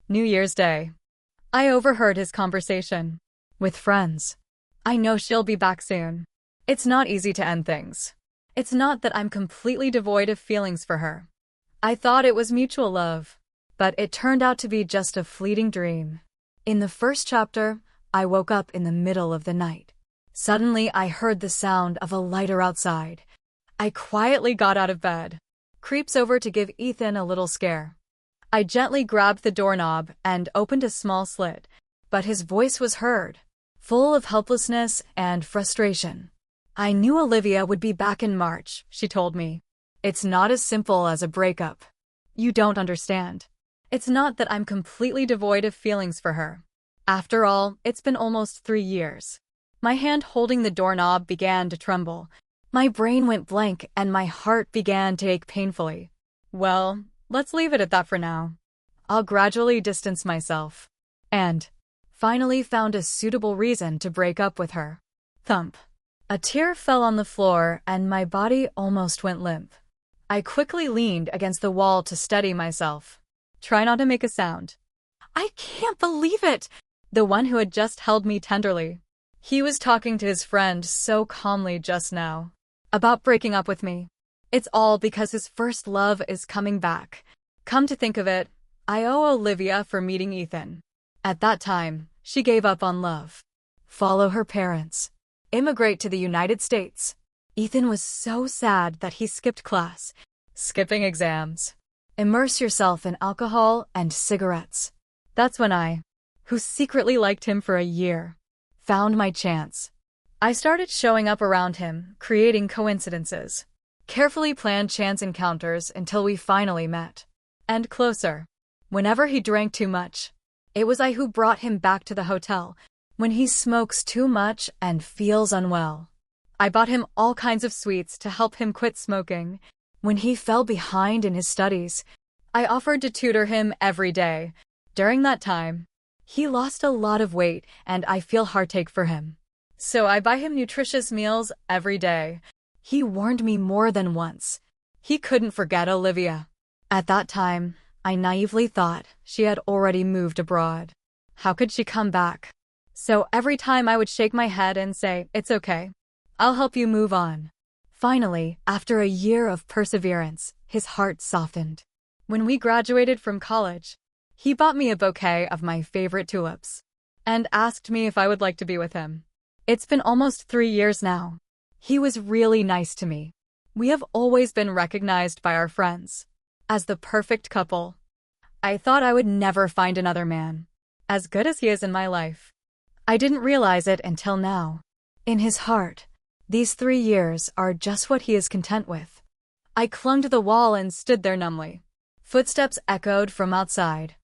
New Year's Day. I overheard his conversation with friends. I know she'll be back soon. It's not easy to end things. It's not that I'm completely devoid of feelings for her. I thought it was mutual love, but it turned out to be just a fleeting dream. In the first chapter, I woke up in the middle of the night. Suddenly, I heard the sound of a lighter outside. I quietly got out of bed, creeps over to give Ethan a little scare. I gently grabbed the doorknob and opened a small slit, but his voice was heard, full of helplessness and frustration. I knew Olivia would be back in March, she told me. It's not as simple as a breakup. You don't understand. It's not that I'm completely devoid of feelings for her. After all, it's been almost 3 years. My hand holding the doorknob began to tremble. My brain went blank and my heart began to ache painfully. Well, let's leave it at that for now. I'll gradually distance myself. And finally found a suitable reason to break up with her. Thump. A tear fell on the floor and my body almost went limp. I quickly leaned against the wall to steady myself. Try not to make a sound. I can't believe it! The one who had just held me tenderly. He was talking to his friend so calmly just now. About breaking up with me. It's all because his first love is coming back. Come to think of it, I owe Olivia for meeting Ethan. At that time, she gave up on love. Follow her parents. Immigrate to the United States. Ethan was so sad that he skipped class, skipping exams. Immerse yourself in alcohol and cigarettes. That's when I, who secretly liked him for a year, found my chance. I started showing up around him, creating coincidences. Carefully planned chance encounters until we finally met. And closer. Whenever he drank too much, it was I who brought him back to the hotel. When he smokes too much and feels unwell, I bought him all kinds of sweets to help him quit smoking. When he fell behind in his studies, I offered to tutor him every day. During that time, he lost a lot of weight and I feel heartache for him. So I buy him nutritious meals every day. He warned me more than once. He couldn't forget Olivia. At that time, I naively thought she had already moved abroad. How could she come back? So every time I would shake my head and say, it's okay. I'll help you move on. Finally, after a year of perseverance, his heart softened. When we graduated from college, he bought me a bouquet of my favorite tulips and asked me if I would like to be with him. It's been almost 3 years now. He was really nice to me. We have always been recognized by our friends as the perfect couple. I thought I would never find another man as good as he is in my life. I didn't realize it until now. In his heart, these 3 years are just what he is content with. I clung to the wall and stood there numbly. Footsteps echoed from outside.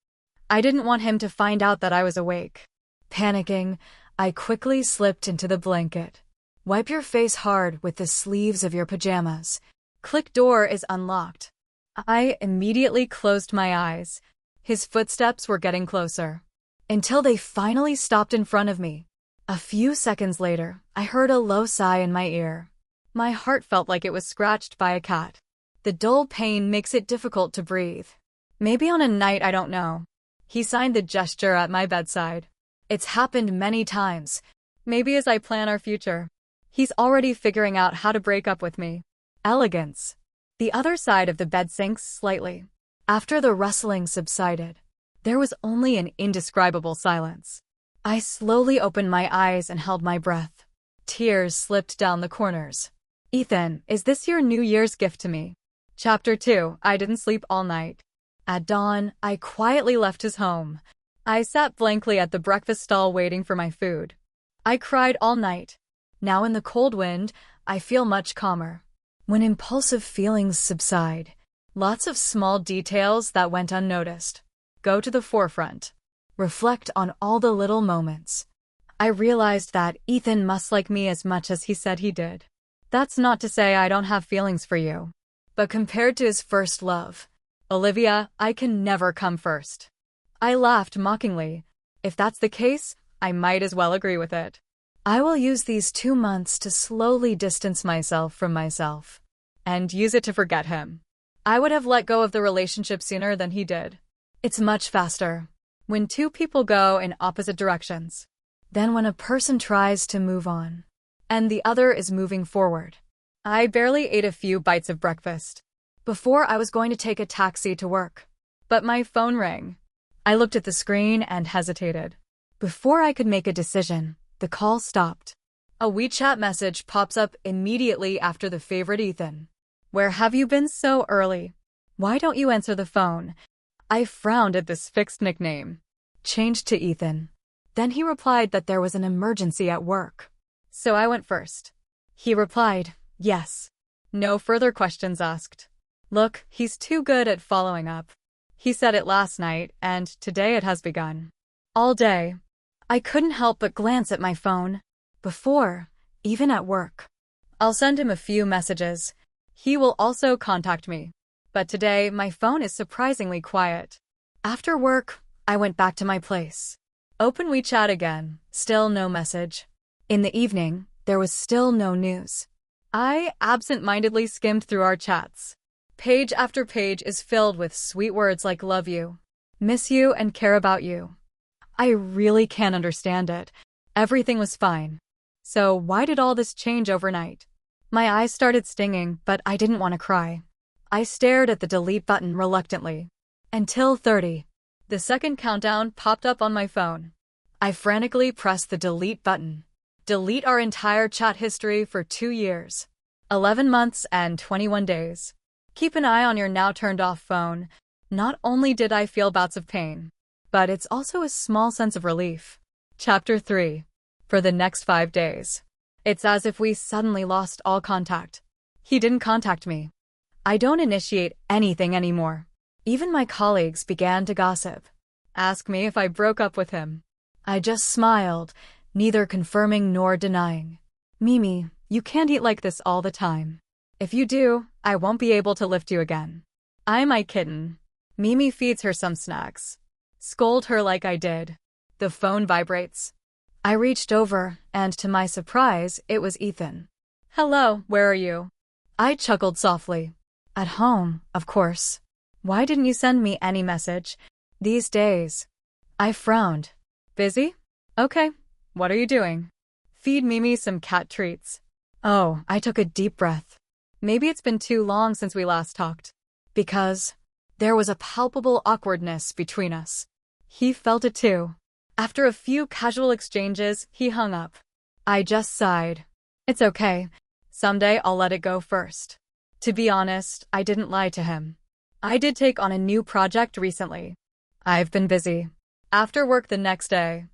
I didn't want him to find out that I was awake. Panicking, I quickly slipped into the blanket. Wipe your face hard with the sleeves of your pajamas. Click door is unlocked. I immediately closed my eyes. His footsteps were getting closer, until they finally stopped in front of me. A few seconds later, I heard a low sigh in my ear. My heart felt like it was scratched by a cat. The dull pain makes it difficult to breathe. Maybe on a night I don't know. He signed the gesture at my bedside. It's happened many times. Maybe as I plan our future. He's already figuring out how to break up with me. Elegance. The other side of the bed sinks slightly. After the rustling subsided, there was only an indescribable silence. I slowly opened my eyes and held my breath. Tears slipped down the corners. Ethan, is this your New Year's gift to me? Chapter 2. I didn't sleep all night. At dawn, I quietly left his home. I sat blankly at the breakfast stall waiting for my food. I cried all night. Now in the cold wind, I feel much calmer. When impulsive feelings subside, lots of small details that went unnoticed go to the forefront. Reflect on all the little moments. I realized that Ethan must like me as much as he said he did. That's not to say I don't have feelings for you. But compared to his first love, Olivia, I can never come first. I laughed mockingly. If that's the case, I might as well agree with it. I will use these 2 months to slowly distance myself from myself and use it to forget him. I would have let go of the relationship sooner than he did. It's much faster. when two people go in opposite directions, then when a person tries to move on, and the other is moving forward. I barely ate a few bites of breakfast before I was going to take a taxi to work. But my phone rang. I looked at the screen and hesitated. Before I could make a decision, the call stopped. A WeChat message pops up immediately after the favorite Ethan. Where have you been so early? Why don't you answer the phone? I frowned at this fixed nickname. Changed to Ethan. Then he replied that there was an emergency at work. So I went first. He replied, yes. No further questions asked. Look, he's too good at following up. He said it last night, and today it has begun. All day. I couldn't help but glance at my phone. Before, even at work. I'll send him a few messages. He will also contact me. But today, my phone is surprisingly quiet. After work, I went back to my place. Open WeChat again, still no message. In the evening, there was still no news. I absent-mindedly skimmed through our chats. Page after page is filled with sweet words like love you, miss you, and care about you. I really can't understand it. Everything was fine. So why did all this change overnight? My eyes started stinging, but I didn't want to cry. I stared at the delete button reluctantly. Until 30. The second countdown popped up on my phone. I frantically pressed the delete button. Delete our entire chat history for 2 years. 11 months and 21 days. Keep an eye on your now turned off phone. Not only did I feel bouts of pain, but it's also a small sense of relief. Chapter 3. For the next 5 days. It's as if we suddenly lost all contact. He didn't contact me. I don't initiate anything anymore. Even my colleagues began to gossip. Ask me if I broke up with him. I just smiled, neither confirming nor denying. Mimi, you can't eat like this all the time. If you do, I won't be able to lift you again. I'm my kitten. Mimi feeds her some snacks. Scold her like I did. The phone vibrates. I reached over, and to my surprise, it was Ethan. Hello, where are you? I chuckled softly. At home, of course. Why didn't you send me any message? These days. I frowned. Busy? Okay. What are you doing? Feed Mimi some cat treats. Oh, I took a deep breath. Maybe it's been too long since we last talked. Because there was a palpable awkwardness between us. He felt it too. After a few casual exchanges, he hung up. I just sighed. It's okay. Someday I'll let it go first. To be honest, I didn't lie to him. I did take on a new project recently. I've been busy. After work the next day,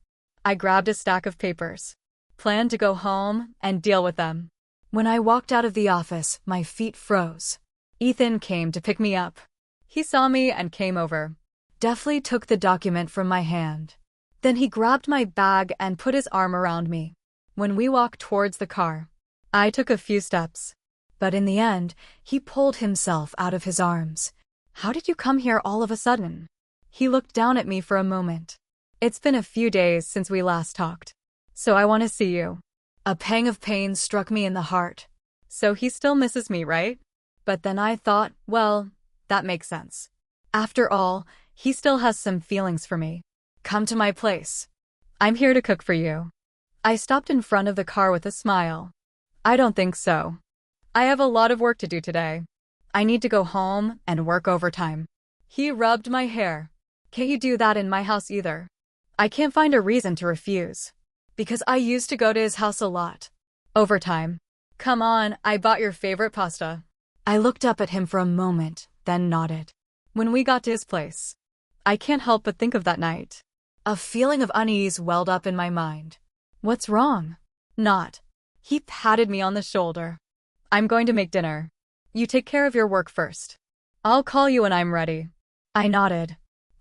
I grabbed a stack of papers. Planned to go home and deal with them. When I walked out of the office, my feet froze. Ethan came to pick me up. He saw me and came over. Deftly took the document from my hand. Then he grabbed my bag and put his arm around me. When we walked towards the car, I took a few steps. But in the end, he pulled himself out of his arms. How did you come here all of a sudden? He looked down at me for a moment. It's been a few days since we last talked. So I want to see you. A pang of pain struck me in the heart. So he still misses me, right? But then I thought, well, that makes sense. After all, he still has some feelings for me. Come to my place. I'm here to cook for you. I stopped in front of the car with a smile. I don't think so. I have a lot of work to do today. I need to go home and work overtime. He rubbed my hair. Can't you do that in my house either? I can't find a reason to refuse. Because I used to go to his house a lot. Overtime. Come on, I bought your favorite pasta. I looked up at him for a moment, then nodded. When we got to his place, I can't help but think of that night. A feeling of unease welled up in my mind. What's wrong? Not. He patted me on the shoulder. I'm going to make dinner. You take care of your work first. I'll call you when I'm ready. I nodded.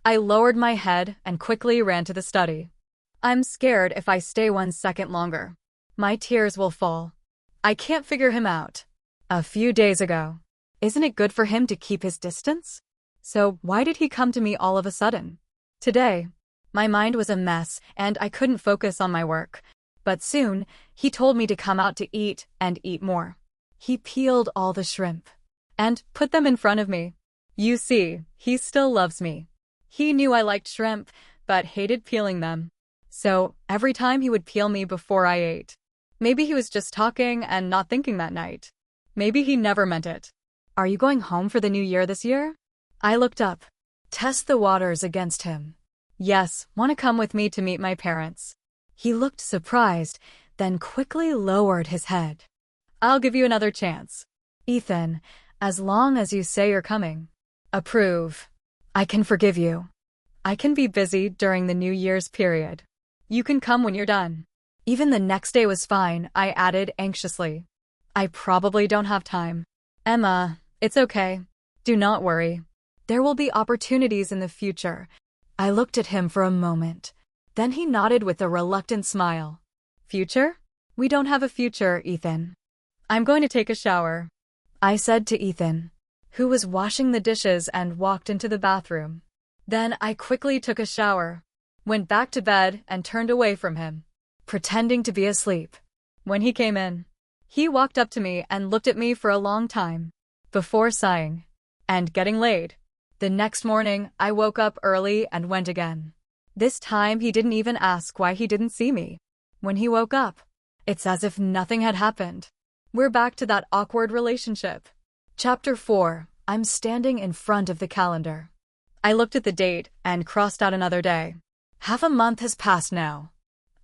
I lowered my head and quickly ran to the study. I'm scared if I stay 1 second longer. My tears will fall. I can't figure him out. A few days ago. Isn't it good for him to keep his distance? So why did he come to me all of a sudden? Today, my mind was a mess and I couldn't focus on my work. But soon, he told me to come out to eat and eat more. He peeled all the shrimp and put them in front of me. You see, he still loves me. He knew I liked shrimp, but hated peeling them. So, every time he would peel me before I ate. Maybe he was just talking and not thinking that night. Maybe he never meant it. Are you going home for the new year this year? I looked up. Test the waters against him. Yes, want to come with me to meet my parents? He looked surprised, then quickly lowered his head. I'll give you another chance. Ethan, as long as you say you're coming. Approve. I can forgive you. I can be busy during the New Year's period. You can come when you're done. Even the next day was fine, I added anxiously. I probably don't have time. Emma, it's okay. Do not worry. There will be opportunities in the future. I looked at him for a moment. Then he nodded with a reluctant smile. Future? We don't have a future, Ethan. I'm going to take a shower, I said to Ethan, who was washing the dishes, and walked into the bathroom. Then I quickly took a shower, went back to bed, and turned away from him, pretending to be asleep. When he came in, he walked up to me and looked at me for a long time, before sighing and getting laid. The next morning, I woke up early and went again. This time he didn't even ask why he didn't see me. When he woke up, it's as if nothing had happened. We're back to that awkward relationship. Chapter 4. I'm standing in front of the calendar. I looked at the date and crossed out another day. Half a month has passed now.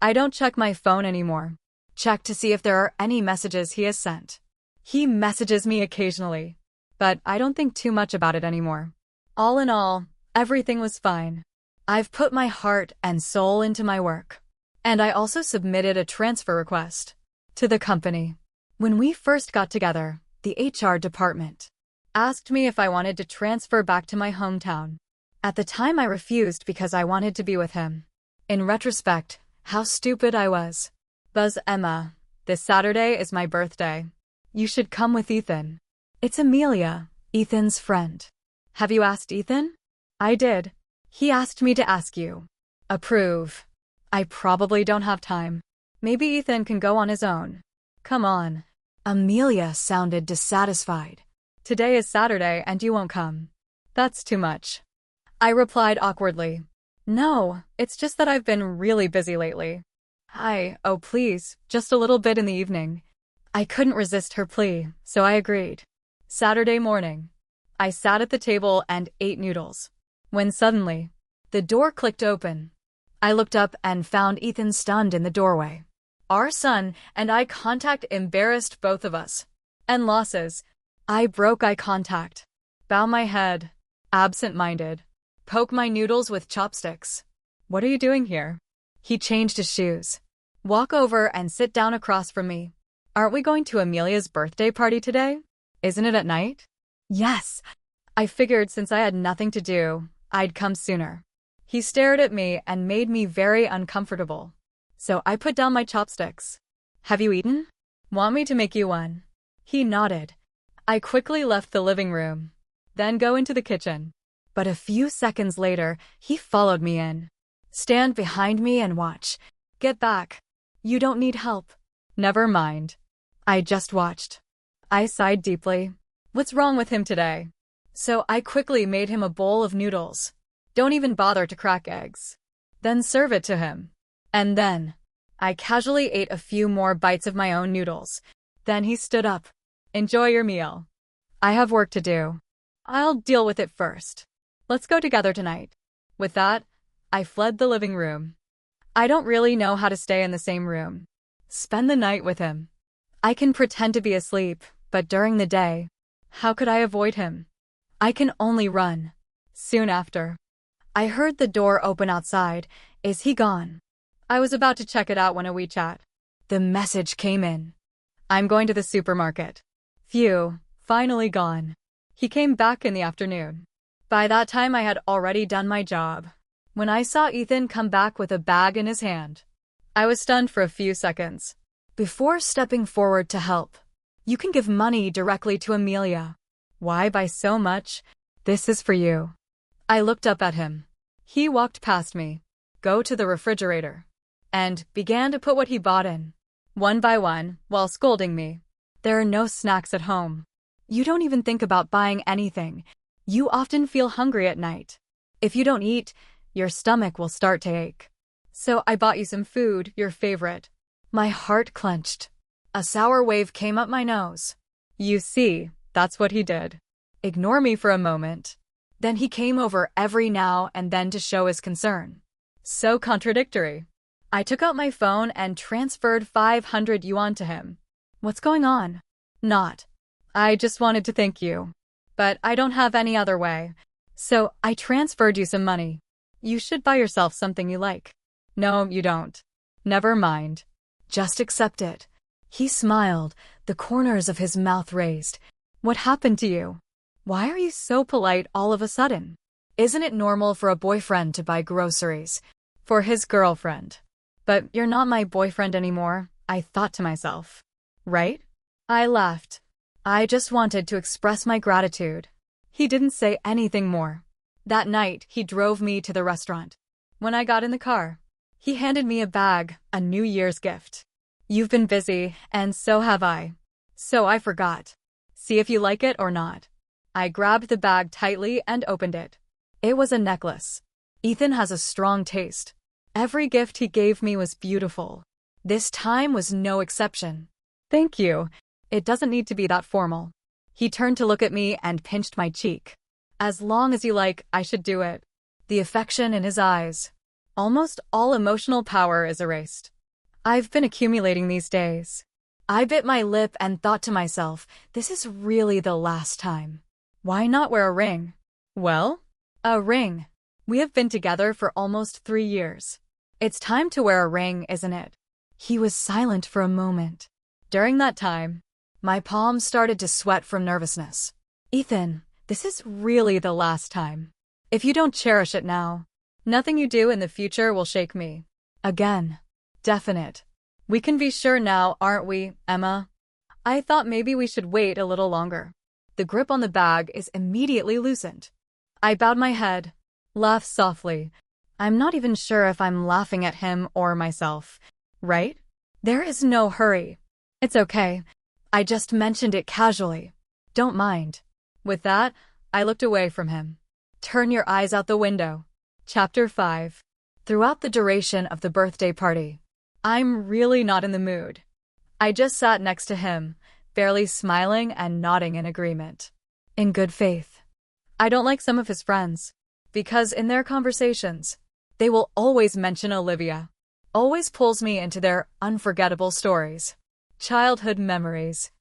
I don't check my phone anymore. Check to see if there are any messages he has sent. He messages me occasionally, but I don't think too much about it anymore. All in all, everything was fine. I've put my heart and soul into my work. And I also submitted a transfer request to the company. When we first got together, the HR department asked me if I wanted to transfer back to my hometown. At the time I refused because I wanted to be with him. In retrospect, how stupid I was. Buzz Emma, this Saturday is my birthday. You should come with Ethan. It's Amelia, Ethan's friend. Have you asked Ethan? I did. He asked me to ask you. Approve. I probably don't have time. Maybe Ethan can go on his own. Come on. Amelia sounded dissatisfied. Today is Saturday and you won't come. That's too much. I replied awkwardly. No, it's just that I've been really busy lately. Oh please, just a little bit in the evening. I couldn't resist her plea, so I agreed. Saturday morning, I sat at the table and ate noodles, when suddenly, the door clicked open. I looked up and found Ethan stunned in the doorway. Our son and eye contact embarrassed both of us. And losses. I broke eye contact. Bow my head. Absent-minded. Poke my noodles with chopsticks. What are you doing here? He changed his shoes. Walk over and sit down across from me. Aren't we going to Amelia's birthday party today? Isn't it at night? Yes. I figured since I had nothing to do, I'd come sooner. He stared at me and made me very uncomfortable. So I put down my chopsticks. Have you eaten? Want me to make you one? He nodded. I quickly left the living room, then go into the kitchen. But a few seconds later, he followed me in. Stand behind me and watch. Get back. You don't need help. Never mind. I just watched. I sighed deeply. What's wrong with him today? So I quickly made him a bowl of noodles. Don't even bother to crack eggs. Then serve it to him. And then, I casually ate a few more bites of my own noodles. Then he stood up. Enjoy your meal. I have work to do. I'll deal with it first. Let's go together tonight. With that, I fled the living room. I don't really know how to stay in the same room. Spend the night with him. I can pretend to be asleep, but during the day, how could I avoid him? I can only run. Soon after, I heard the door open outside. Is he gone? I was about to check it out when a WeChat. The message came in. I'm going to the supermarket. Phew, finally gone. He came back in the afternoon. By that time I had already done my job. When I saw Ethan come back with a bag in his hand, I was stunned for a few seconds. Before stepping forward to help, you can give money directly to Amelia. Why buy so much? This is for you. I looked up at him. He walked past me, go to the refrigerator, and began to put what he bought in, one by one, while scolding me. There are no snacks at home. You don't even think about buying anything. You often feel hungry at night. If you don't eat, your stomach will start to ache. So I bought you some food, your favorite. My heart clenched. A sour wave came up my nose. You see, that's what he did. Ignore me for a moment. Then he came over every now and then to show his concern. So contradictory. I took out my phone and transferred 500 yuan to him. What's going on? Not. I just wanted to thank you. But I don't have any other way. So I transferred you some money. You should buy yourself something you like. No, you don't. Never mind. Just accept it. He smiled, the corners of his mouth raised. What happened to you? Why are you so polite all of a sudden? Isn't it normal for a boyfriend to buy groceries for his girlfriend? But you're not my boyfriend anymore, I thought to myself. Right? I laughed. I just wanted to express my gratitude. He didn't say anything more. That night, he drove me to the restaurant. When I got in the car, he handed me a bag, a New Year's gift. You've been busy, and so have I. So I forgot. See if you like it or not. I grabbed the bag tightly and opened it. It was a necklace. Ethan has a strong taste. Every gift he gave me was beautiful. This time was no exception. Thank you. It doesn't need to be that formal. He turned to look at me and pinched my cheek. As long as you like, I should do it. The affection in his eyes. Almost all emotional power is erased. I've been accumulating these days. I bit my lip and thought to myself, this is really the last time. Why not wear a ring? Well, a ring. We have been together for almost 3 years. It's time to wear a ring, isn't it? He was silent for a moment. During that time, my palms started to sweat from nervousness. Ethan, this is really the last time. If you don't cherish it now, nothing you do in the future will shake me. Again. Definite. We can be sure now, aren't we, Emma? I thought maybe we should wait a little longer. The grip on the bag is immediately loosened. I bowed my head, laughed softly. I'm not even sure if I'm laughing at him or myself. Right? There is no hurry. It's okay. I just mentioned it casually. Don't mind. With that, I looked away from him. Turn your eyes out the window. Chapter 5. Throughout the duration of the birthday party, I'm really not in the mood. I just sat next to him, barely smiling and nodding in agreement. In good faith. I don't like some of his friends, because in their conversations, they will always mention Olivia. Always pulls me into their unforgettable stories. Childhood memories.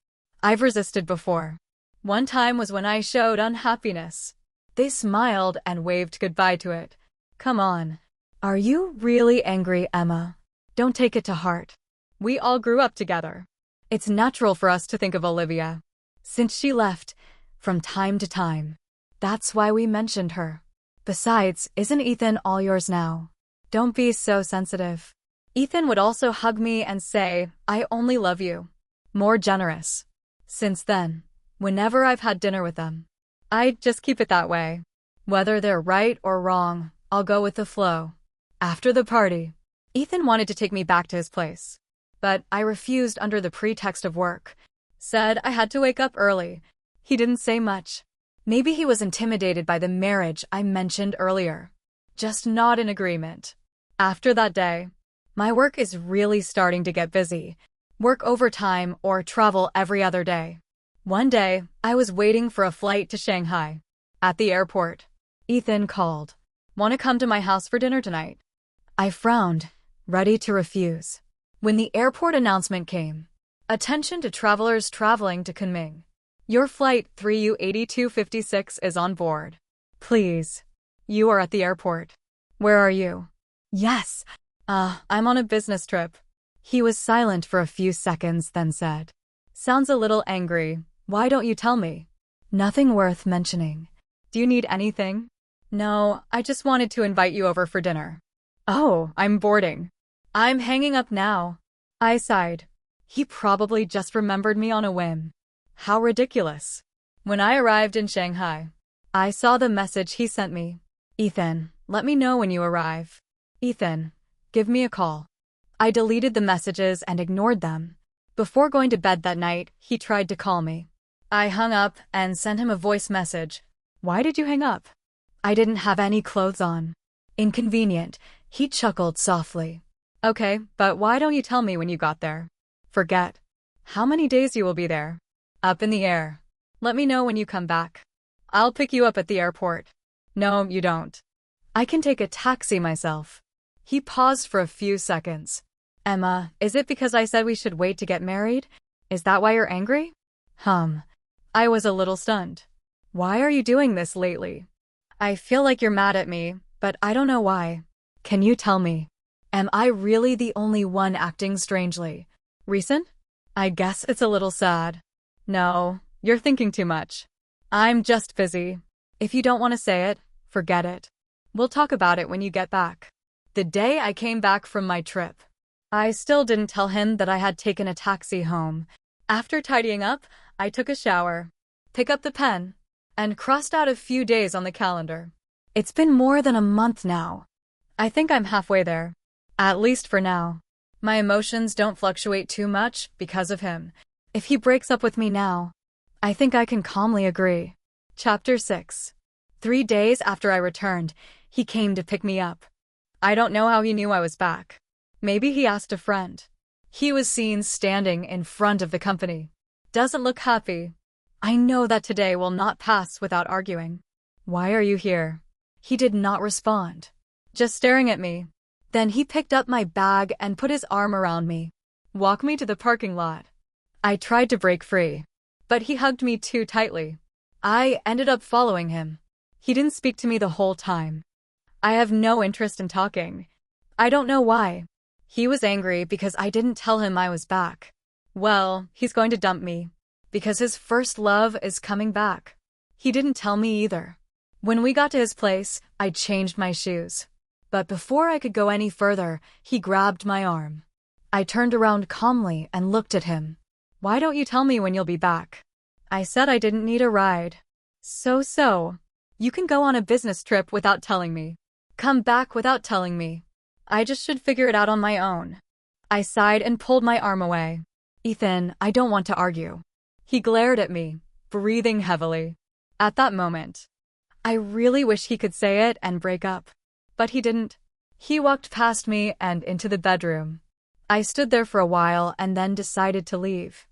I've resisted before. One time was when I showed unhappiness. They smiled and waved goodbye to it. Come on. Are you really angry, Emma? Don't take it to heart. We all grew up together. It's natural for us to think of Olivia. Since she left, from time to time. That's why we mentioned her. Besides, isn't Ethan all yours now? Don't be so sensitive. Ethan would also hug me and say, I only love you. More generous. Since then, whenever I've had dinner with them, I just keep it that way. Whether they're right or wrong, I'll go with the flow. After the party, Ethan wanted to take me back to his place. But I refused under the pretext of work. Said I had to wake up early. He didn't say much. Maybe he was intimidated by the marriage I mentioned earlier. Just nod in agreement. After that day, my work is really starting to get busy. Work overtime or travel every other day. One day, I was waiting for a flight to Shanghai. At the airport, Ethan called. Want to come to my house for dinner tonight? I frowned, ready to refuse. When the airport announcement came, attention to travelers traveling to Kunming. Your flight 3U8256 is on board. Please. You are at the airport. Where are you? Yes. I'm on a business trip. He was silent for a few seconds, then said, sounds a little angry. Why don't you tell me? Nothing worth mentioning. Do you need anything? No, I just wanted to invite you over for dinner. Oh, I'm boarding. I'm hanging up now. I sighed. He probably just remembered me on a whim. How ridiculous. When I arrived in Shanghai, I saw the message he sent me. Ethan, let me know when you arrive. Ethan, give me a call. I deleted the messages and ignored them. Before going to bed that night, he tried to call me. I hung up and sent him a voice message. Why did you hang up? I didn't have any clothes on. Inconvenient, he chuckled softly. Okay, but why don't you tell me when you got there? Forget. How many days you will be there? Up in the air. Let me know when you come back. I'll pick you up at the airport. No, you don't. I can take a taxi myself. He paused for a few seconds. Emma, is it because I said we should wait to get married? Is that why you're angry? I was a little stunned. Why are you doing this lately? I feel like you're mad at me, but I don't know why. Can you tell me? Am I really the only one acting strangely? Recent? I guess it's a little sad. No, you're thinking too much. I'm just busy. If you don't want to say it, forget it. We'll talk about it when you get back. The day I came back from my trip, I still didn't tell him that I had taken a taxi home. After tidying up, I took a shower, picked up the pen, and crossed out a few days on the calendar. It's been more than a month now. I think I'm halfway there. At least for now. My emotions don't fluctuate too much because of him. If he breaks up with me now, I think I can calmly agree. Chapter 6. 3 days after I returned, he came to pick me up. I don't know how he knew I was back. Maybe he asked a friend. He was seen standing in front of the company. Doesn't look happy. I know that today will not pass without arguing. Why are you here? He did not respond. Just staring at me. Then he picked up my bag and put his arm around me. Walk me to the parking lot. I tried to break free, but he hugged me too tightly. I ended up following him. He didn't speak to me the whole time. I have no interest in talking. I don't know why. He was angry because I didn't tell him I was back. Well, he's going to dump me, because his first love is coming back. He didn't tell me either. When we got to his place, I changed my shoes. But before I could go any further, he grabbed my arm. I turned around calmly and looked at him. Why don't you tell me when you'll be back? I said I didn't need a ride. So. You can go on a business trip without telling me. Come back without telling me. I just should figure it out on my own. I sighed and pulled my arm away. Ethan, I don't want to argue. He glared at me, breathing heavily. At that moment, I really wish he could say it and break up. But he didn't. He walked past me and into the bedroom. I stood there for a while and then decided to leave.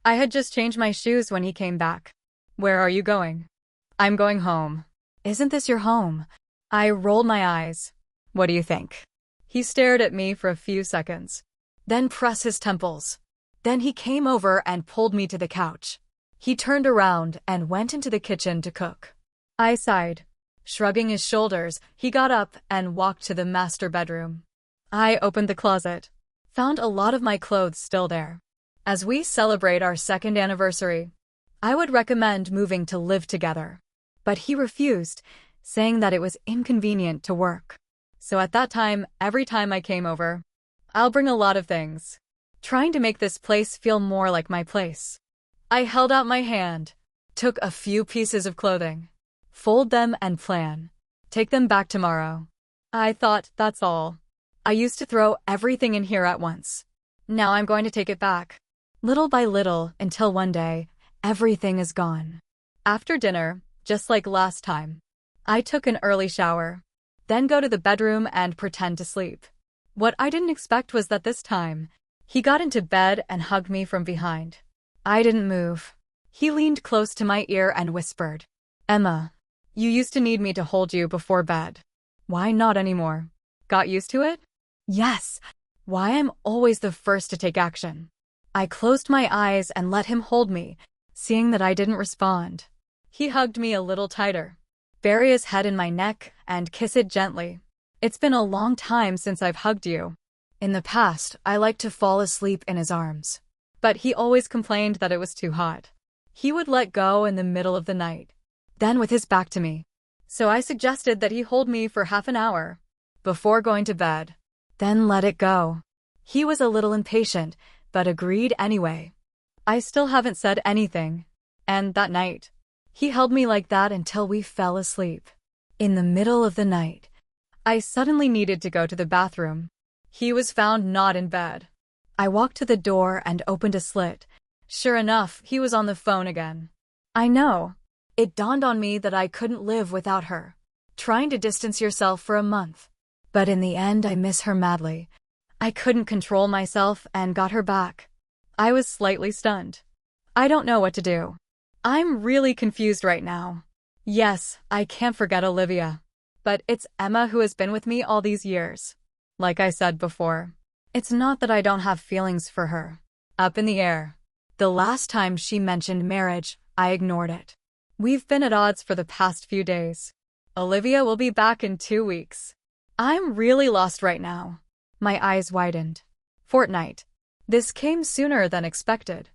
I had just changed my shoes when he came back. Where are you going? I'm going home. Isn't this your home? I rolled my eyes. What do you think? He stared at me for a few seconds, then pressed his temples. Then he came over and pulled me to the couch. He turned around and went into the kitchen to cook. I sighed. Shrugging his shoulders, he got up and walked to the master bedroom. I opened the closet, found a lot of my clothes still there. As we celebrate our 2nd anniversary, I would recommend moving to live together. But he refused, saying that it was inconvenient to work. So at that time, every time I came over, I'll bring a lot of things, trying to make this place feel more like my place. I held out my hand, took a few pieces of clothing, fold them and plan. Take them back tomorrow. I thought, that's all. I used to throw everything in here at once. Now I'm going to take it back. Little by little, until one day, everything is gone. After dinner, just like last time, I took an early shower, then go to the bedroom and pretend to sleep. What I didn't expect was that this time, he got into bed and hugged me from behind. I didn't move. He leaned close to my ear and whispered, Emma, you used to need me to hold you before bed. Why not anymore? Got used to it? Yes. Why I'm always the first to take action. I closed my eyes and let him hold me, seeing that I didn't respond. He hugged me a little tighter, bury his head in my neck, and kiss it gently. It's been a long time since I've hugged you. In the past, I liked to fall asleep in his arms. But he always complained that it was too hot. He would let go in the middle of the night, then with his back to me. So I suggested that he hold me for half an hour before going to bed, then let it go. He was a little impatient, but agreed anyway. I still haven't said anything. And that night, he held me like that until we fell asleep. In the middle of the night, I suddenly needed to go to the bathroom. He was found not in bed. I walked to the door and opened a slit. Sure enough, he was on the phone again. I know. It dawned on me that I couldn't live without her. trying to distance yourself for a month. But in the end, I miss her madly. I couldn't control myself and got her back. I was slightly stunned. I don't know what to do. I'm really confused right now. Yes, I can't forget Olivia. But it's Emma who has been with me all these years. Like I said before, it's not that I don't have feelings for her. Up in the air. The last time she mentioned marriage, I ignored it. We've been at odds for the past few days. Olivia will be back in 2 weeks. I'm really lost right now. My eyes widened. Fortnight. This came sooner than expected.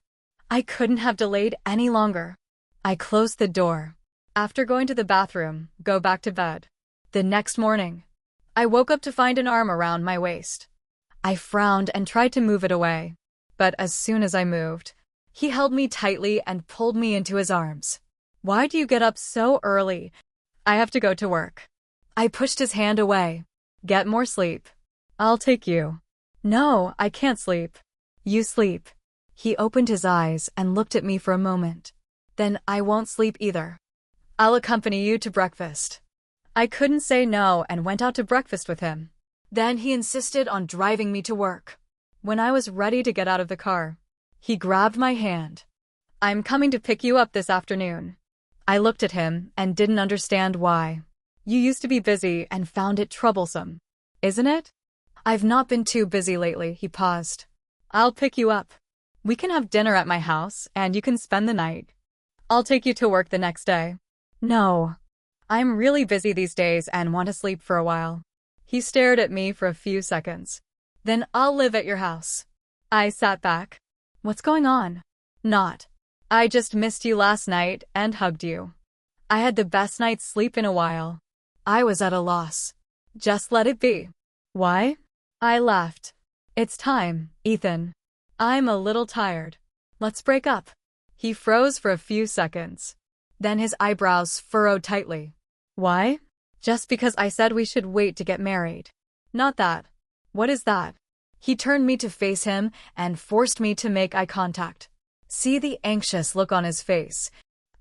I couldn't have delayed any longer. I closed the door. After going to the bathroom, go back to bed. The next morning, I woke up to find an arm around my waist. I frowned and tried to move it away. But as soon as I moved, he held me tightly and pulled me into his arms. Why do you get up so early? I have to go to work. I pushed his hand away. Get more sleep. I'll take you. No, I can't sleep. You sleep. He opened his eyes and looked at me for a moment. Then I won't sleep either. I'll accompany you to breakfast. I couldn't say no and went out to breakfast with him. Then he insisted on driving me to work. When I was ready to get out of the car, he grabbed my hand. I'm coming to pick you up this afternoon. I looked at him and didn't understand why. You used to be busy and found it troublesome, isn't it? I've not been too busy lately, he paused. I'll pick you up. We can have dinner at my house and you can spend the night. I'll take you to work the next day. No. I'm really busy these days and want to sleep for a while. He stared at me for a few seconds. Then I'll live at your house. I sat back. What's going on? Not. I just missed you last night and hugged you. I had the best night's sleep in a while. I was at a loss. Just let it be. Why? I laughed. It's time, Ethan. I'm a little tired. Let's break up. He froze for a few seconds. Then his eyebrows furrowed tightly. Why? Just because I said we should wait to get married. Not that. What is that? He turned me to face him and forced me to make eye contact. See the anxious look on his face.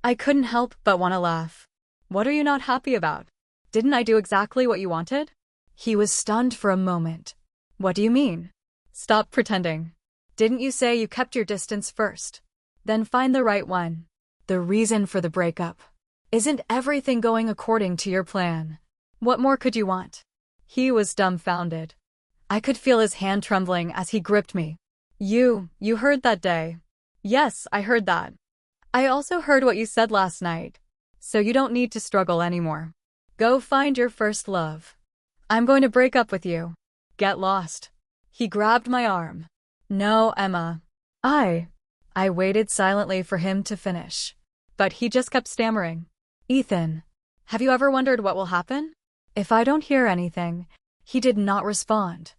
I couldn't help but want to laugh. What are you not happy about? Didn't I do exactly what you wanted? He was stunned for a moment. What do you mean? Stop pretending. Didn't you say you kept your distance first? Then find the right one. The reason for the breakup. Isn't everything going according to your plan? What more could you want? He was dumbfounded. I could feel his hand trembling as he gripped me. You heard that day. Yes, I heard that. I also heard what you said last night. So you don't need to struggle anymore. Go find your first love. I'm going to break up with you. Get lost. He grabbed my arm. No, Emma. I waited silently for him to finish. But he just kept stammering. Ethan, have you ever wondered what will happen? If I don't hear anything, he did not respond.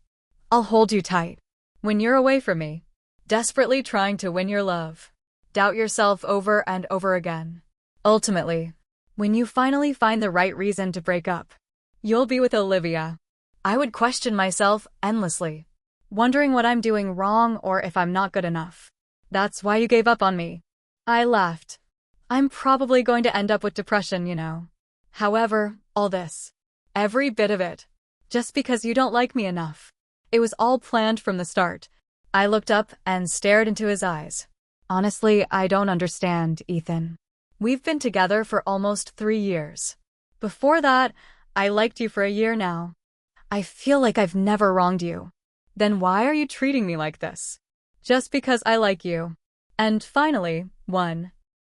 I'll hold you tight. When you're away from me, desperately trying to win your love, doubt yourself over and over again. Ultimately, when you finally find the right reason to break up, you'll be with Olivia. I would question myself endlessly, wondering what I'm doing wrong or if I'm not good enough. That's why you gave up on me. I laughed. I'm probably going to end up with depression, you know. However, all this, every bit of it, just because you don't like me enough. It was all planned from the start. I looked up and stared into his eyes. Honestly, I don't understand, Ethan. We've been together for almost 3 years. Before that, I liked you for a year now. I feel like I've never wronged you. Then why are you treating me like this? Just because I like you. And finally,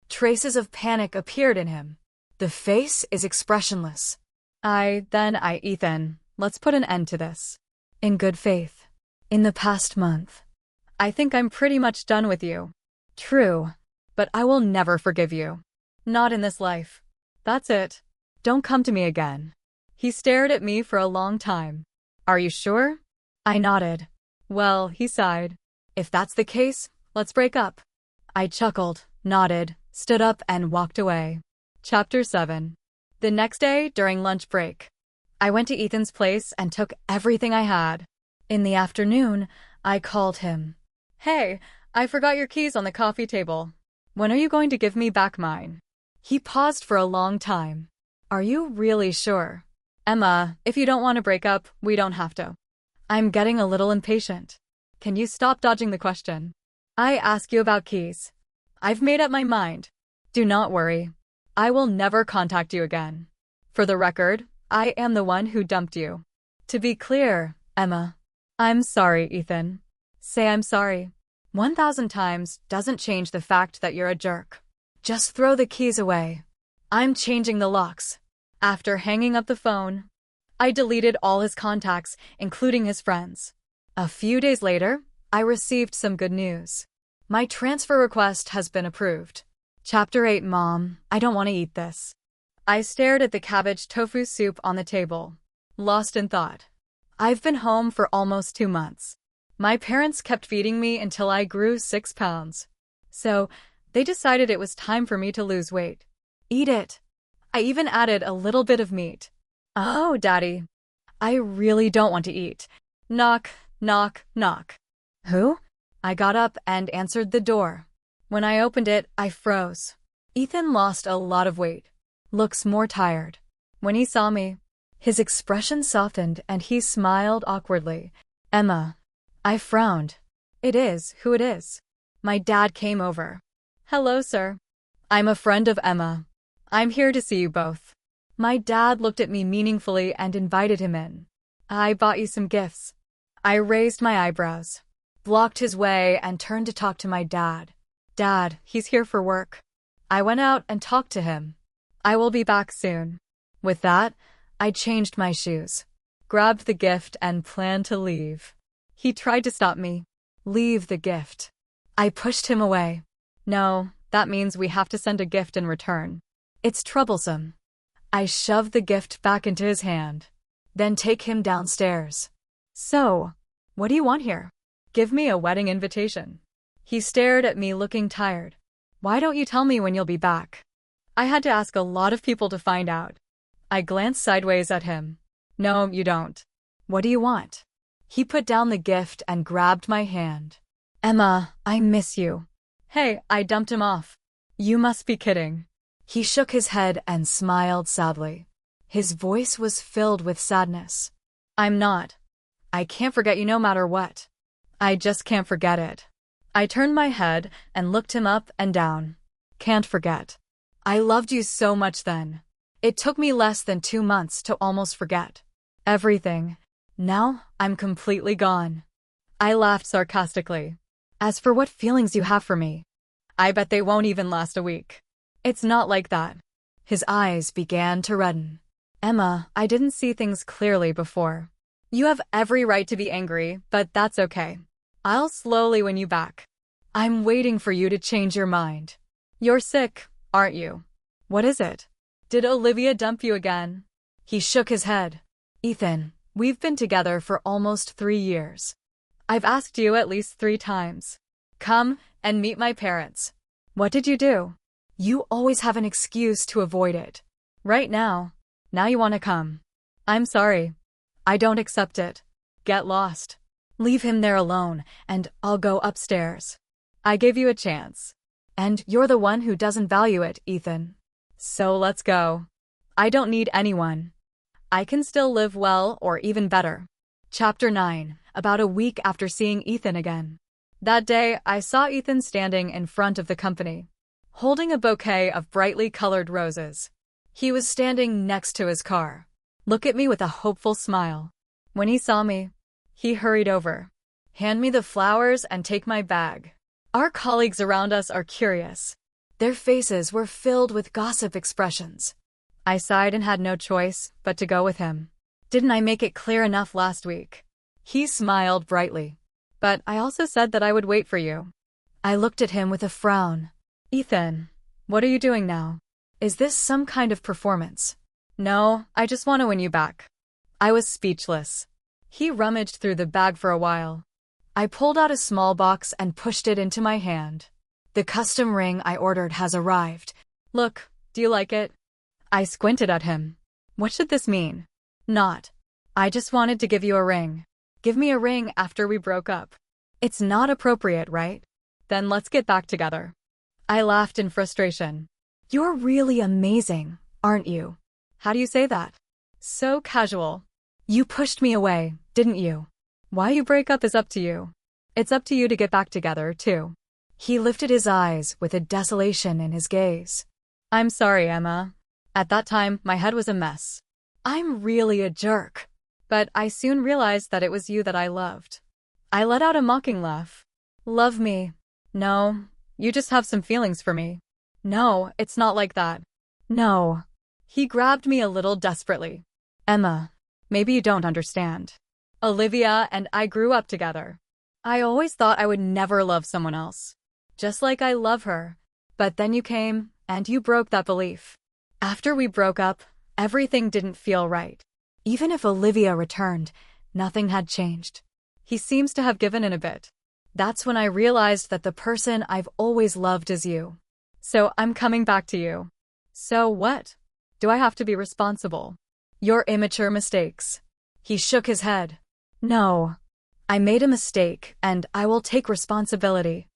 traces of panic appeared in him. The face is expressionless. Ethan, let's put an end to this. In good faith. In the past month. I think I'm pretty much done with you. True. But I will never forgive you. Not in this life. That's it. Don't come to me again. He stared at me for a long time. Are you sure? I nodded. Well, he sighed. If that's the case, let's break up. I chuckled, nodded, stood up and walked away. Chapter 7. The next day, during lunch break, I went to Ethan's place and took everything I had. In the afternoon, I called him. Hey, I forgot your keys on the coffee table. When are you going to give me back mine? He paused for a long time. Are you really sure? Emma, if you don't want to break up, we don't have to. I'm getting a little impatient. Can you stop dodging the question? I ask you about keys. I've made up my mind. Do not worry. I will never contact you again. For the record, I am the one who dumped you. To be clear, Emma. I'm sorry, Ethan. Say I'm sorry. 1,000 times doesn't change the fact that you're a jerk. Just throw the keys away. I'm changing the locks. After hanging up the phone, I deleted all his contacts, including his friends. A few days later, I received some good news. My transfer request has been approved. Chapter 8. Mom, I don't want to eat this. I stared at the cabbage tofu soup on the table, lost in thought. I've been home for almost 2 months. My parents kept feeding me until I grew 6 pounds. So, they decided it was time for me to lose weight. Eat it. I even added a little bit of meat. Oh, Daddy. I really don't want to eat. Knock, knock, knock. Who? I got up and answered the door. When I opened it, I froze. Ethan lost a lot of weight. Looks more tired. When he saw me, his expression softened and he smiled awkwardly. Emma. I frowned. It is who it is. My dad came over. Hello, sir. I'm a friend of Emma. I'm here to see you both. My dad looked at me meaningfully and invited him in. I bought you some gifts. I raised my eyebrows, blocked his way, and turned to talk to my dad. Dad, he's here for work. I went out and talked to him. I will be back soon. With that, I changed my shoes, grabbed the gift, and planned to leave. He tried to stop me. Leave the gift. I pushed him away. No, that means we have to send a gift in return. It's troublesome. I shoved the gift back into his hand. Then take him downstairs. So, what do you want here? Give me a wedding invitation. He stared at me looking tired. Why don't you tell me when you'll be back? I had to ask a lot of people to find out. I glanced sideways at him. No, you don't. What do you want? He put down the gift and grabbed my hand. Emma, I miss you. Hey, I dumped him off. You must be kidding. He shook his head and smiled sadly. His voice was filled with sadness. I'm not. I can't forget you no matter what. I just can't forget it. I turned my head and looked him up and down. Can't forget. I loved you so much then. It took me less than 2 months to almost forget everything. Now, I'm completely gone. I laughed sarcastically. As for what feelings you have for me, I bet they won't even last a week. It's not like that. His eyes began to redden. Emma, I didn't see things clearly before. You have every right to be angry, but that's okay. I'll slowly win you back. I'm waiting for you to change your mind. You're sick, aren't you? What is it? Did Olivia dump you again? He shook his head. Ethan, we've been together for almost 3 years. I've asked you at least 3 times. Come and meet my parents. What did you do? You always have an excuse to avoid it. Right now you want to come. I'm sorry. I don't accept it. Get lost. Leave him there alone, and I'll go upstairs. I gave you a chance. And you're the one who doesn't value it, Ethan. So let's go. I don't need anyone. I can still live well or even better. Chapter 9. About a week after seeing Ethan again. That day, I saw Ethan standing in front of the company, holding a bouquet of brightly colored roses. He was standing next to his car. Look at me with a hopeful smile. When he saw me, he hurried over. Hand me the flowers and take my bag. Our colleagues around us are curious. Their faces were filled with gossip expressions. I sighed and had no choice but to go with him. Didn't I make it clear enough last week? He smiled brightly. But I also said that I would wait for you. I looked at him with a frown. Ethan, what are you doing now? Is this some kind of performance? No, I just want to win you back. I was speechless. He rummaged through the bag for a while. I pulled out a small box and pushed it into my hand. The custom ring I ordered has arrived. Look, do you like it? I squinted at him. What should this mean? Not. I just wanted to give you a ring. Give me a ring after we broke up. It's not appropriate, right? Then let's get back together. I laughed in frustration. You're really amazing, aren't you? How do you say that? So casual. You pushed me away, didn't you? Why you break up is up to you. It's up to you to get back together, too. He lifted his eyes with a desolation in his gaze. I'm sorry, Emma. At that time, my head was a mess. I'm really a jerk. But I soon realized that it was you that I loved. I let out a mocking laugh. Love me? No, you just have some feelings for me. No, it's not like that. No. He grabbed me a little desperately. Emma, maybe you don't understand. Olivia and I grew up together. I always thought I would never love someone else. Just like I love her. But then you came, and you broke that belief. After we broke up, everything didn't feel right. Even if Olivia returned, nothing had changed. He seems to have given in a bit. That's when I realized that the person I've always loved is you. So I'm coming back to you. So what? Do I have to be responsible? Your immature mistakes. He shook his head. No. I made a mistake, and I will take responsibility.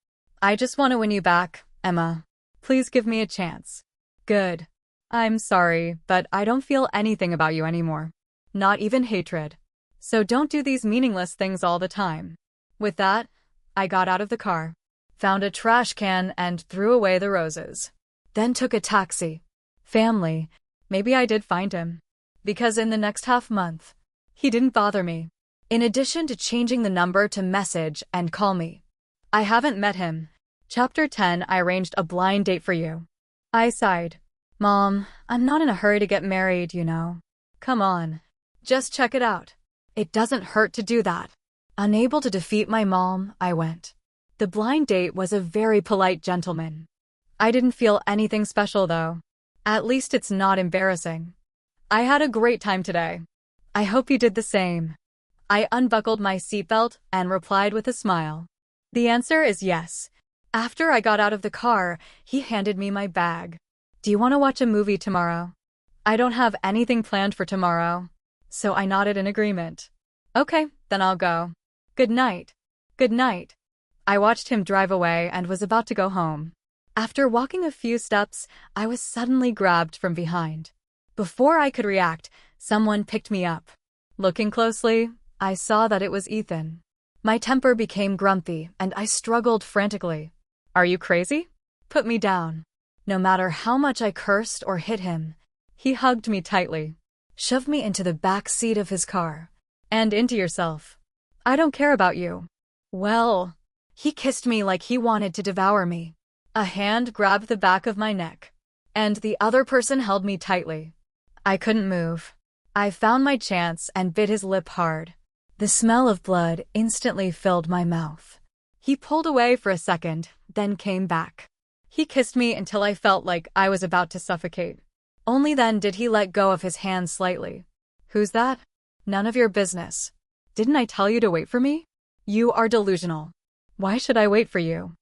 I just want to win you back, Emma. Please give me a chance. Good. I'm sorry, but I don't feel anything about you anymore. Not even hatred. So don't do these meaningless things all the time. With that, I got out of the car, found a trash can and threw away the roses. Then took a taxi. Family. Maybe I did find him. Because in the next half-month, he didn't bother me. In addition to changing the number to message and call me. I haven't met him. Chapter 10. I arranged a blind date for you. I sighed. Mom, I'm not in a hurry to get married, you know. Come on. Just check it out. It doesn't hurt to do that. Unable to defeat my mom, I went. The blind date was a very polite gentleman. I didn't feel anything special though. At least it's not embarrassing. I had a great time today. I hope you did the same. I unbuckled my seatbelt and replied with a smile. The answer is yes. After I got out of the car, he handed me my bag. Do you want to watch a movie tomorrow? I don't have anything planned for tomorrow. So I nodded in agreement. Okay, then I'll go. Good night. Good night. I watched him drive away and was about to go home. After walking a few steps, I was suddenly grabbed from behind. Before I could react, someone picked me up. Looking closely, I saw that it was Ethan. My temper became grumpy and I struggled frantically. Are you crazy? Put me down. No matter how much I cursed or hit him, he hugged me tightly, shoved me into the back seat of his car. And into yourself. I don't care about you. Well, he kissed me like he wanted to devour me. A hand grabbed the back of my neck, and the other person held me tightly. I couldn't move. I found my chance and bit his lip hard. The smell of blood instantly filled my mouth. He pulled away for a second, then came back. He kissed me until I felt like I was about to suffocate. Only then did he let go of his hand slightly. Who's that? None of your business. Didn't I tell you to wait for me? You are delusional. Why should I wait for you?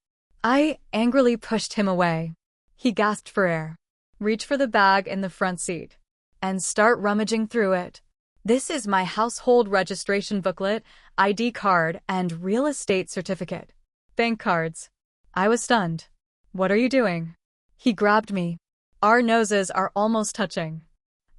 I angrily pushed him away. He gasped for air. Reach for the bag in the front seat. And start rummaging through it. This is my household registration booklet, ID card, and real estate certificate. Bank cards. I was stunned. What are you doing? He grabbed me. Our noses are almost touching.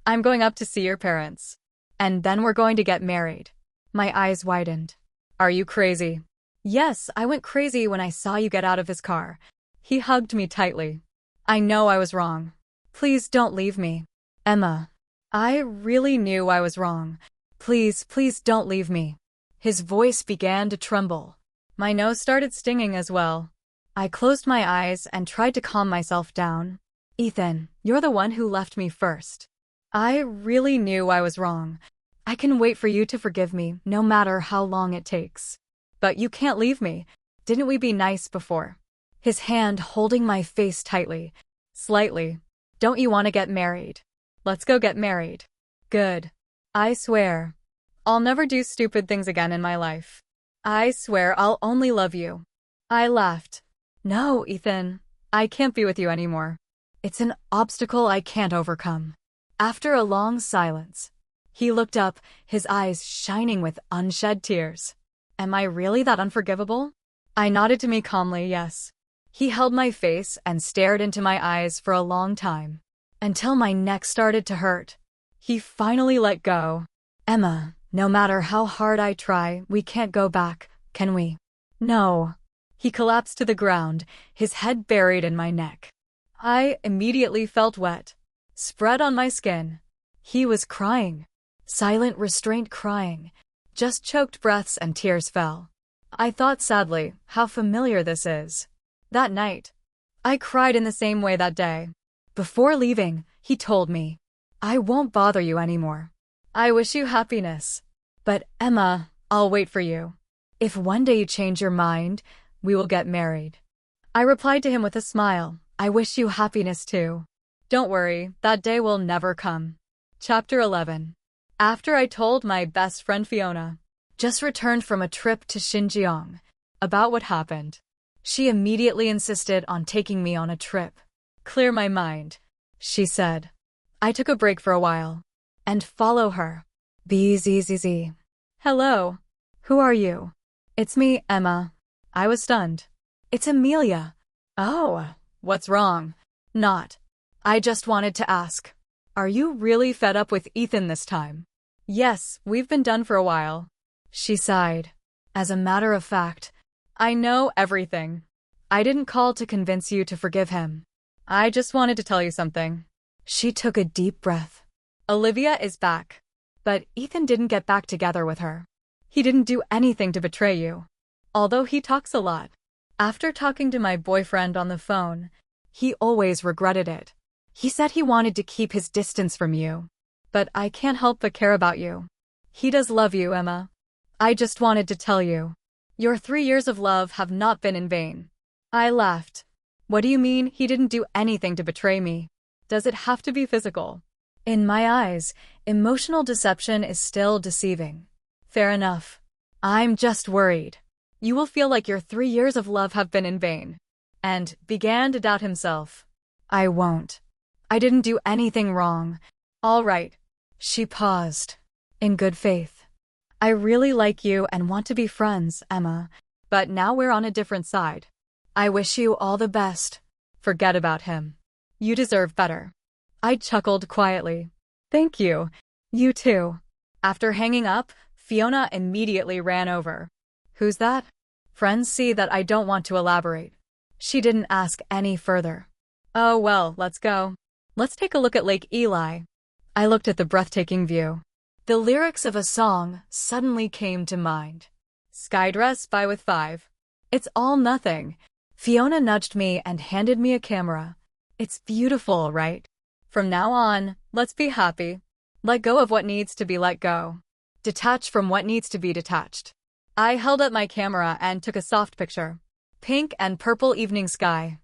I'm going up to see your parents. And then we're going to get married. My eyes widened. Are you crazy? Yes, I went crazy when I saw you get out of his car. He hugged me tightly. I know I was wrong. Please don't leave me. Emma. I really knew I was wrong. Please, please don't leave me. His voice began to tremble. My nose started stinging as well. I closed my eyes and tried to calm myself down. Ethan, you're the one who left me first. I really knew I was wrong. I can wait for you to forgive me, no matter how long it takes. But you can't leave me. Didn't we be nice before? His hand holding my face tightly. Slightly. Don't you want to get married? Let's go get married. Good. I swear. I'll never do stupid things again in my life. I swear I'll only love you. I laughed. No, Ethan. I can't be with you anymore. It's an obstacle I can't overcome. After a long silence, he looked up, his eyes shining with unshed tears. Am I really that unforgivable? I nodded to me calmly, yes. He held my face and stared into my eyes for a long time, until my neck started to hurt. He finally let go. Emma, no matter how hard I try, we can't go back, can we? No. He collapsed to the ground, his head buried in my neck. I immediately felt wet, spread on my skin. He was crying. Silent, restrained crying. Just choked breaths and tears fell. I thought sadly how familiar this is. That night, I cried in the same way that day. Before leaving, he told me, I won't bother you anymore. I wish you happiness. But Emma, I'll wait for you. If one day you change your mind, we will get married. I replied to him with a smile, I wish you happiness too. Don't worry, that day will never come. Chapter 11. After I told my best friend Fiona, just returned from a trip to Xinjiang, about what happened, she immediately insisted on taking me on a trip. Clear my mind, she said. I took a break for a while. And follow her. Bzzz. Hello. Who are you? It's me, Emma. I was stunned. It's Amelia. Oh, what's wrong? Not. I just wanted to ask. Are you really fed up with Ethan this time? Yes, we've been done for a while. She sighed. As a matter of fact, I know everything. I didn't call to convince you to forgive him. I just wanted to tell you something. She took a deep breath. Olivia is back. But Ethan didn't get back together with her. He didn't do anything to betray you. Although he talks a lot. After talking to my boyfriend on the phone, he always regretted it. He said he wanted to keep his distance from you. But I can't help but care about you. He does love you, Emma. I just wanted to tell you. Your 3 years of love have not been in vain. I laughed. What do you mean he didn't do anything to betray me? Does it have to be physical? In my eyes, emotional deception is still deceiving. Fair enough. I'm just worried. You will feel like your 3 years of love have been in vain. And began to doubt himself. I won't. I didn't do anything wrong. All right. She paused. In good faith. I really like you and want to be friends, Emma. But now we're on a different side. I wish you all the best. Forget about him. You deserve better. I chuckled quietly. Thank you. You too. After hanging up, Fiona immediately ran over. Who's that? Friends see that I don't want to elaborate. She didn't ask any further. Oh well, let's go. Let's take a look at Lake Eli. I looked at the breathtaking view. The lyrics of a song suddenly came to mind. Skydress by with 5. It's all nothing. Fiona nudged me and handed me a camera. It's beautiful, right? From now on, let's be happy. Let go of what needs to be let go. Detach from what needs to be detached. I held up my camera and took a soft picture. Pink and purple evening sky.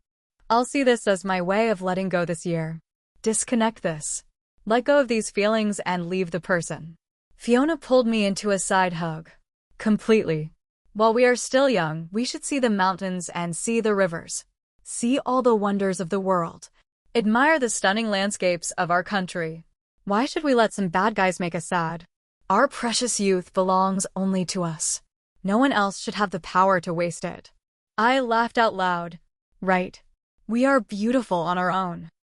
I'll see this as my way of letting go this year. Disconnect this. Let go of these feelings and leave the person. Fiona pulled me into a side hug. Completely. While we are still young, we should see the mountains and see the rivers. See all the wonders of the world. Admire the stunning landscapes of our country. Why should we let some bad guys make us sad? Our precious youth belongs only to us. No one else should have the power to waste it. I laughed out loud. Right. We are beautiful on our own.